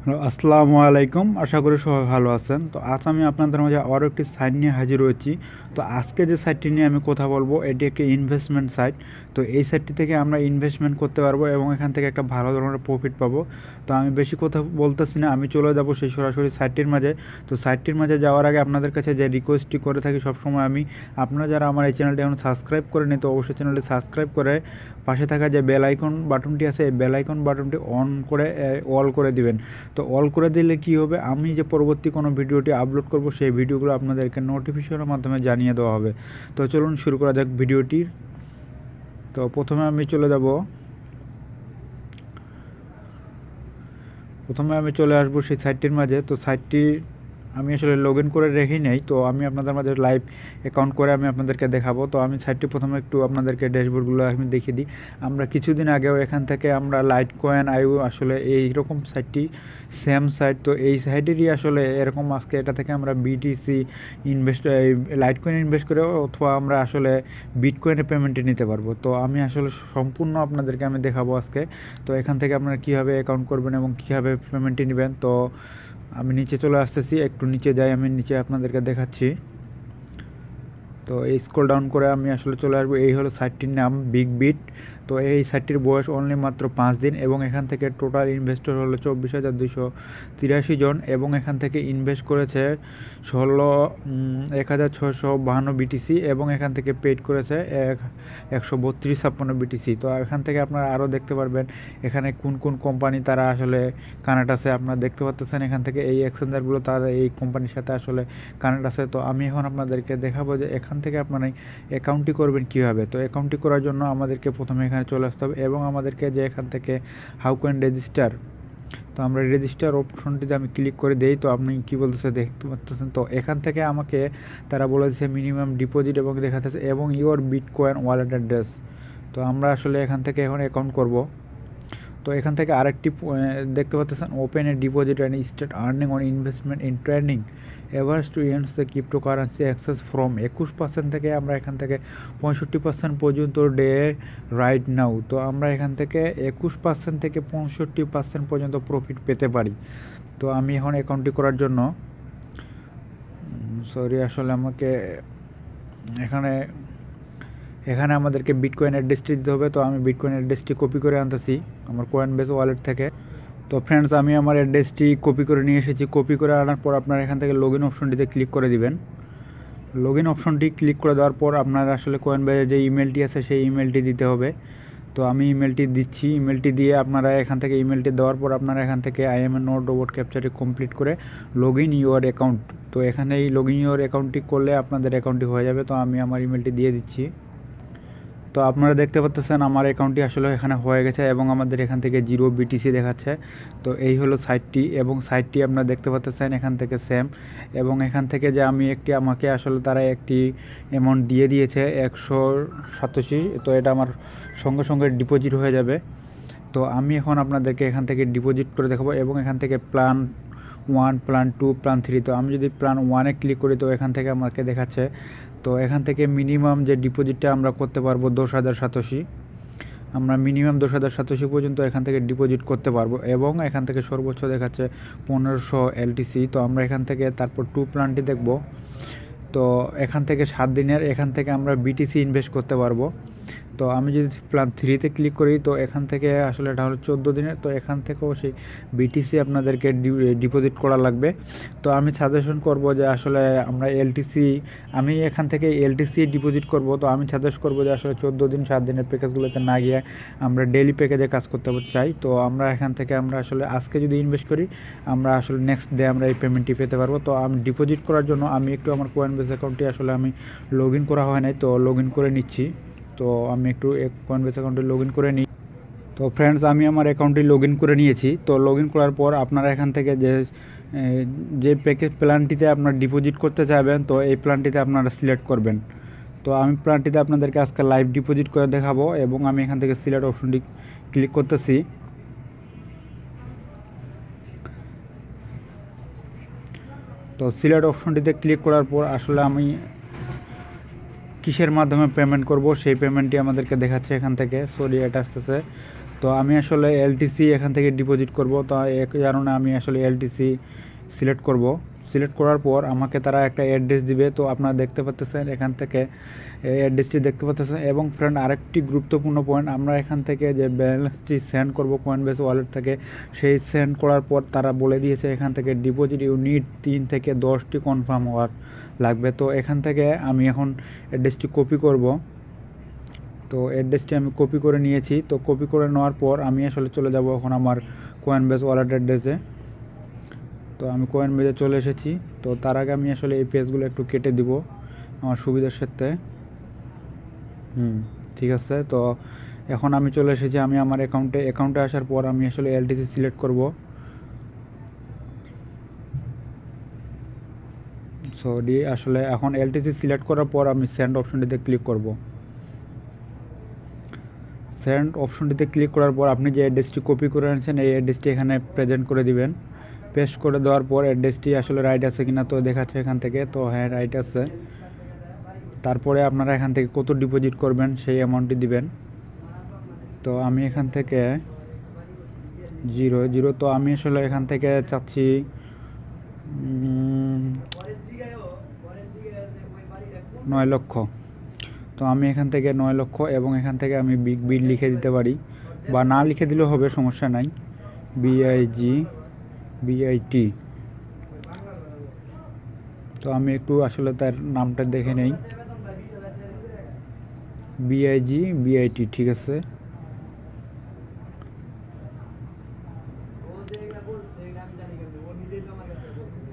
Hello, আসসালামু আলাইকুম। আশা করি সবাই ভালো আছেন। তো আজ আমি আপনাদের মাঝে আরও একটি সাইট নিয়ে হাজির হয়েছি। তো আজকে যে সাইটটি নিয়ে আমি কথা বলবো এটি একটি ইনভেস্টমেন্ট সাইট। তো এই সাইটটি থেকে আমরা ইনভেস্টমেন্ট করতে পারবো এবং এখান থেকে একটা ভালো ধরনের প্রফিট পাবো। তো আমি বেশি কথা বলতেছি না, আমি চলে যাব সেই সরাসরি সাইটটির মাঝে। তো সাইটটির মাঝে যাওয়ার আগে আপনাদের কাছে যে রিকোয়েস্টটি করে থাকি সবসময় আমি, আপনারা যারা আমার এই চ্যানেলটি এখন সাবস্ক্রাইব করেনি তো অবশ্যই চ্যানেলটি সাবস্ক্রাইব করে পাশে থাকা যে বেল আইকন বাটনটি আছে এই বেল আইকন বাটনটি অন করে অল করে দিবেন। তো অল করে দিলে কি হবে, আমি যে পরবর্তী কোনো ভিডিওটি আপলোড করব সেই ভিডিওগুলো আপনাদেরকে নোটিফিকেশনের মাধ্যমে জানিয়ে দেওয়া হবে। তো চলুন শুরু করা যাক ভিডিওটির। তো প্রথমে আমি চলে আসবো সেই সাইটটির মাঝে। তো সাইটটি আমি আসলে লগ ইন করে রেখেই নেই, তো আমি আপনাদের মাঝে লাইভ অ্যাকাউন্ট করে আমি আপনাদেরকে দেখাবো। তো আমি সাইটটি প্রথমে একটু আপনাদেরকে ড্যাশবোর্ডগুলো আমি দেখিয়ে দিই। আমরা কিছুদিন আগেও এখান থেকে আমরা লাইট কয়েন আইও আসলে এইরকম সাইটটি সেম সাইট, তো এই সাইটেরই আসলে এরকম আজকে এটা থেকে আমরা BTC invest light coin invest করে অথবা আমরা আসলে বিটকয়েনে পেমেন্টটি নিতে পারবো। তো আমি আসলে সম্পূর্ণ আপনাদেরকে আমি দেখাবো আজকে। তো এখান থেকে আপনারা কীভাবে অ্যাকাউন্ট করবেন এবং কীভাবে পেমেন্টটি নেবেন। তো আমি নিচে চলে আসতেছি, একটু নিচে যাই, আমি নিচে আপনাদেরকে দেখাচ্ছি। তো এই স্ক্রল ডাউন করে আমি আসলে চলে আসবো। এই হলো সাইটটির নাম বিগবিট। তো এই সাইটটির বয়স অনলি মাত্র 5 দিন এবং এখান থেকে টোটাল ইনভেস্টর হলো 24,283 জন এবং এখান থেকে ইনভেস্ট করেছে 1,652 বিটিসি এবং এখান থেকে পেড করেছে 132 বিটিসি। তো এখান থেকে আপনারা আরও দেখতে পারবেন এখানে কোন কোন কোম্পানি তারা আসলে কানেক্ট আছে। আপনারা দেখতে পাচ্ছেন এখান থেকে এই এক্সচেঞ্জারগুলো তারা এই কোম্পানির সাথে আসলে কানেক্ট আছে। তো আমি এখন আপনাদেরকে দেখাবো যে এখান থেকে আপনারা অ্যাকাউন্টটি করবেন কীভাবে। তো অ্যাকাউন্টটি করার জন্য আমাদেরকে প্রথমে এখানে চলে আসতে হবে এবং আমাদেরকে যে এখান থেকে হাউ ক্যান রেজিস্টার, তো আমরা রেজিস্টার অপশনটিতে আমি ক্লিক করে দেই। তো আপনি কী বলতেছে দেখতে পাচ্ছেন। তো এখান থেকে আমাকে তারা বলেছে মিনিমাম ডিপোজিট এবং দেখাতেছে এবং ইওর বিটকয়েন ওয়ালেট অ্যাড্রেস। তো আমরা আসলে এখান থেকে এখন অ্যাকাউন্ট করব। তো এখান থেকে আরেকটি দেখতে পাচ্ছেন open a deposit and start earning on investment in trading avers to ends the cryptocurrency access from 21% থেকে আমরা এখান থেকে 65% পর্যন্ত ডে রাইট নাও। তো আমরা এখান থেকে 21% থেকে 65% পর্যন্ত প্রফিট পেতে পারি। তো আমি এখন অ্যাকাউন্টটি করার জন্য আসলে আমাকে এখানে আমাদেরকে বিটকয়েন অ্যাড্রেসটি দিতে হবে। তো আমি বিটকয়েন অ্যাড্রেসটি কপি করে আনতেছি আমার কোয়েনবেস ওয়ালেট থেকে। তো ফ্রেন্ডস, আমি আমার অ্যাড্রেসটি কপি করে নিয়ে এসেছি। কপি করে আনার পর আপনারা এখান থেকে লগ ইন অপশনটিতে ক্লিক করে দিবেন। লগ ইন অপশনটি ক্লিক করে দেওয়ার পর আপনার আসলে কোয়েনবেসের যে ইমেলটি আছে সেই ইমেলটি দিতে হবে। তো আমি ইমেলটি দিচ্ছি। ইমেলটি দিয়ে আপনারা এখান থেকে ইমেলটি দেওয়ার পর আপনারা এখান থেকে I am a not robot ক্যাপচারটি কমপ্লিট করে লগ ইন ইউর অ্যাকাউন্ট। তো এখানে এই লগ ইন ইউর অ্যাকাউন্টটি করলে আপনাদের অ্যাকাউন্টটি হয়ে যাবে। তো আমি আমার ইমেলটি দিয়ে দিচ্ছি। তো আপনারা দেখতে পাচ্ছেন আমার অ্যাকাউন্টটি আসলে এখানে হয়ে গেছে এবং আমাদের এখান থেকে 0 বিটিসি দেখাচ্ছে। তো এই হলো সাইটটি এবং সাইটটি আপনারা দেখতে পাচ্ছেন এখান থেকে সেম এবং এখান থেকে যে আমাকে আসলে তারা একটি অ্যামাউন্ট দিয়ে দিয়েছে 187। তো এটা আমার সঙ্গে সঙ্গে ডিপোজিট হয়ে যাবে। তো আমি এখন আপনাদেরকে এখান থেকে ডিপোজিট করে দেখাবো এবং এখান থেকে প্ল্যান 1, প্ল্যান 2, প্ল্যান 3। তো আমি যদি প্ল্যান 1-এ ক্লিক করি তো এখান থেকে আমাকে দেখাচ্ছে। তো এখান থেকে মিনিমাম যে ডিপোজিটটা আমরা করতে পারবো 10,087। আমরা মিনিমাম 10,087 পর্যন্ত এখান থেকে ডিপোজিট করতে পারবো এবং এখান থেকে সর্বোচ্চ দেখাচ্ছে 1500 এলটিসি। তো আমরা এখান থেকে তারপর 2 প্ল্যানটি দেখব। তো এখান থেকে 7 দিনের এখান থেকে আমরা বিটিসি ইনভেস্ট করতে পারবো। তো আমি যদি প্ল্যান 3-তে ক্লিক করি তো এখান থেকে আসলে এটা হলো 14 দিনের। তো এখান থেকেও সেই বিটিসি আপনাদেরকে ডিপোজিট করা লাগবে। তো আমি সাজেশন করব যে আসলে আমরা আমি এখান থেকে এলটিসি ডিপোজিট করব। তো আমি সাজেস্ট করব যে আসলে 14 দিন 7 দিনের প্যাকেজগুলোতে না গিয়ে আমরা ডেইলি প্যাকেজে কাজ করতে চাই। তো আমরা এখান থেকে আমরা আসলে আজকে যদি ইনভেস্ট করি আমরা আসলে নেক্সট ডে আমরা এই পেমেন্টটি পেতে পারবো। তো আমি ডিপোজিট করার জন্য আমি একটু আমার কোয়েনবেস অ্যাকাউন্টটি আসলে আমি লগ ইন করা হয় নাই, তো লগ ইন করে নিচ্ছি। তো আমি একটু কোয়েনবেস অ্যাকাউন্টে লগ ইন করে নিই। তো ফ্রেন্ডস, আমি আমার অ্যাকাউন্টটি লগ ইন করে নিয়েছি। তো লগ ইন করার পর আপনারা এখান থেকে যে প্ল্যানটিতে আপনারা ডিপোজিট করতে চাইবেন তো এই প্ল্যানটিতে আপনারা সিলেক্ট করবেন। তো আমি প্ল্যানটিতে আপনাদেরকে আজকে লাইভ ডিপোজিট করে দেখাবো এবং আমি এখান থেকে সিলেক্ট অপশনটি ক্লিক করতেছি। তো সিলেক্ট অপশনটিতে ক্লিক করার পর আসলে আমি কিসের মাধ্যমে পেমেন্ট করব সেই পেমেন্টটি আমাদেরকে দেখাচ্ছে এখান থেকে। এটা আসতেছে তো আমি আসলে এলটিসি এখান থেকে ডিপোজিট করব, তো এক কারণে আমি আসলে এলটিসি সিলেক্ট করব। সিলেক্ট করার পর আমাকে তারা একটা অ্যাড্রেস দিবে, তো আপনারা দেখতে পাচ্ছেন এখান থেকে অ্যাড্রেসটি দেখতে পাচ্ছেন। এবং ফ্রেন্ড আরেকটি গুরুত্বপূর্ণ পয়েন্ট, আমরা এখান থেকে যে ব্যালেন্সটি সেন্ড করব কয়েনবেস ওয়ালেট থেকে, সেই সেন্ড করার পর তারা বলে দিয়েছে এখান থেকে ডিপোজিট ইউনিট 3 থেকে 10টি কনফার্ম হওয়ার লাগবে। তো এখান থেকে আমি এখন অ্যাড্রেসটি কপি করব। তো অ্যাড্রেসটি আমি কপি করে নিয়েছি। তো কপি করে নেওয়ার পর আমি আসলে চলে যাব এখন আমার কয়েনবেস ওয়ালেট অ্যাড্রেসে। তো আমি কয়েনবেসে চলে এসেছি। তো তার আগে আমি আসলে এই পেজগুলো একটু কেটে দিব আমার সুবিধার সাথে। ঠিক আছে। তো এখন আমি চলে এসেছি আমি আমার অ্যাকাউন্টে আসার পর আমি আসলে এলটিসি সিলেক্ট করব। সরি, আসলে এখন এলটিসি সিলেক্ট করার পর আমি সেন্ড অপশনটিতে ক্লিক করব। সেন্ড অপশনটিতে ক্লিক করার পর আপনি যে অ্যাড্রেসটি কপি করে আনছেন এই অ্যাড্রেসটি এখানে প্রেজেন্ট করে দিবেন। পেস্ট করে দেওয়ার পর অ্যাড্রেসটি আসলে রাইট আছে কিনা তো দেখাচ্ছে এখান থেকে, তো হ্যাঁ রাইট আছে। তারপরে আপনারা এখান থেকে কত ডিপোজিট করবেন সেই অ্যামাউন্টটি দিবেন। তো আমি এখান থেকে 0 তো আমি আসলে এখান থেকে চাচ্ছি 9 লক্ষ। তো আমি এখান থেকে 9 লক্ষ এবং এখান থেকে আমি বিগ লিখে দিতে পারি, বা না লিখে দিলেও হবে, সমস্যা নাই। BIT। তো আমি একটু আসলে তার নামটা দেখে নেই। BIT, ঠিক আছে।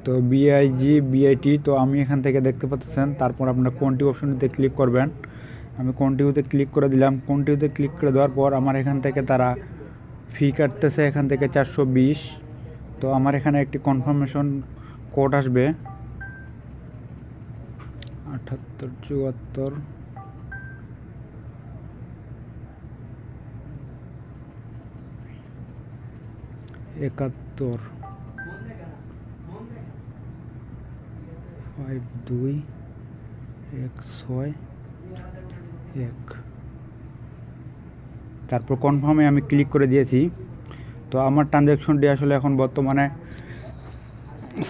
তো BIT, তো আমি এখান থেকে দেখতে পাচ্ছেন। তারপর আপনার কন্টিনিউ অপশনটিতে ক্লিক করবেন। আমি কন্টিনিউতে ক্লিক করে দিলাম। কন্টিনিউতে ক্লিক করে দেওয়ার পর আমার এখান থেকে তারা ফি কাটতেছে এখান থেকে 420। তো আমার এখানে একটি কনফার্মেশন কোড আসবে 7874 71 5216 তারপর কনফার্মে আমি ক্লিক করে দিয়েছি। তো আমার ট্রানজ্যাকশনটি আসলে এখন বর্তমানে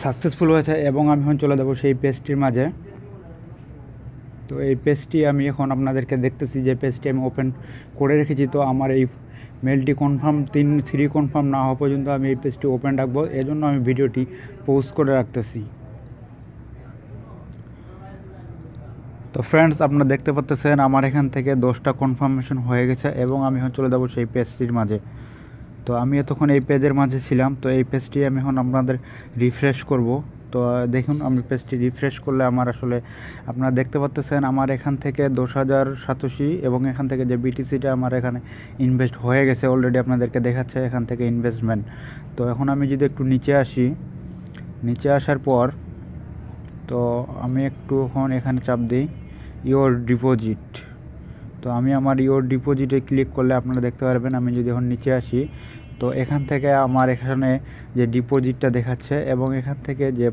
সাকসেসফুল হয়েছে এবং আমি এখন চলে যাব সেই পেজটির মাঝে। তো এই পেজটি আমি এখন আপনাদেরকে দেখতেছি যে পেজটি আমি ওপেন করে রেখেছি। তো আমার এই মেলটি কনফার্ম 3 কনফার্ম না হওয়া পর্যন্ত আমি এই পেজটি ওপেন রাখবো, এজন্য আমি ভিডিওটি পোস্ট করে রাখতেছি। তো ফ্রেন্ডস, আপনারা দেখতে পাচ্ছেন আমার এখান থেকে 10টা কনফার্মেশন হয়ে গেছে এবং আমি এখন চলে যাব সেই পেজটির মাঝে। তো আমি এতক্ষণ এই পেজের মাঝে ছিলাম। তো এই পেজটি আমি এখন আপনাদের রিফ্রেশ করব। তো দেখুন আমি পেজটি রিফ্রেশ করলে আমার আসলে আপনারা দেখতে পাচ্ছেন আমার এখান থেকে 10,000 সাতোশি এবং এখান থেকে যে বিটিসিটা আমার এখানে ইনভেস্ট হয়ে গেছে অলরেডি আপনাদেরকে দেখাচ্ছে এখান থেকে ইনভেস্টমেন্ট। তো এখন আমি যদি একটু নিচে আসি, নিচে আসার পর তো আমি একটু এখন এখানে চাপ দিই ইওর ডিপোজিট। তো আমি আমার ইওর ডিপোজিটে ক্লিক করলে আপনারা দেখতে পারবেন আমি যদি এখন নিচে আসি তো এখান থেকে আমার এখানে যে ডিপোজিটটা দেখাচ্ছে এবং এখান থেকে যে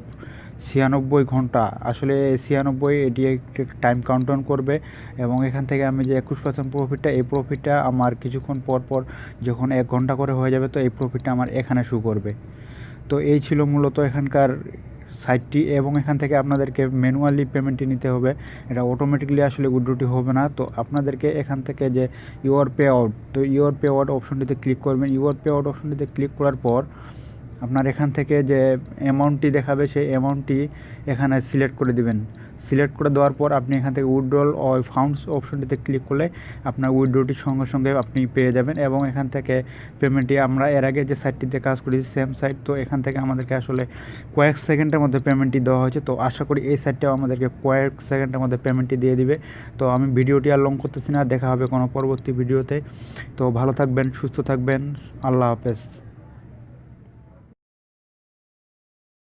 96 ঘন্টা আসলে 96 এটি একটি টাইম কাউন্টডাউন করবে এবং এখান থেকে আমি যে 21% প্রফিটটা এই প্রফিটটা আমার কিছুক্ষণ পর পর যখন 1 ঘন্টা করে হয়ে যাবে তো এই প্রফিটটা আমার এখানে শো করবে। তো এই ছিল মূলত এখানকার সাইটটি এবং এখান থেকে আপনাদেরকে ম্যানুয়ালি পেমেন্টটি নিতে হবে, এটা অটোমেটিকলি আসলে উইথড্রটি হবে না। তো আপনাদেরকে এখান থেকে যে ইওর পে আউট, তো ইওর পে আউট অপশনটিতে ক্লিক করবেন। ইওর পে আউট অপশনটিতে ক্লিক করার পর আপনার এখান থেকে যে অ্যামাউন্টটি দেখাবে সেই অ্যামাউন্টটি এখানে সিলেক্ট করে দিবেন। সিলেক্ট করে দেওয়ার পর আপনি এখান থেকে উইথড্রল অর ফান্ডস অপশনটিতে ক্লিক করলে আপনার উইথড্রটির সঙ্গে সঙ্গে আপনি পেয়ে যাবেন এবং এখান থেকে পেমেন্টটি আমরা এর আগে যে সাইটটিতে কাজ করেছি সেম সাইট, তো এখান থেকে আমাদেরকে আসলে কয়েক সেকেন্ডের মধ্যে পেমেন্টটি দেওয়া হয়েছে। তো আশা করি এই সাইটটাও আমাদেরকে কয়েক সেকেন্ডের মধ্যে পেমেন্টটি দিয়ে দিবে। তো আমি ভিডিওটি আর লং করতেছি না, দেখা হবে কোনো পরবর্তী ভিডিওতে। তো ভালো থাকবেন, সুস্থ থাকবেন, আল্লাহ হাফেজ।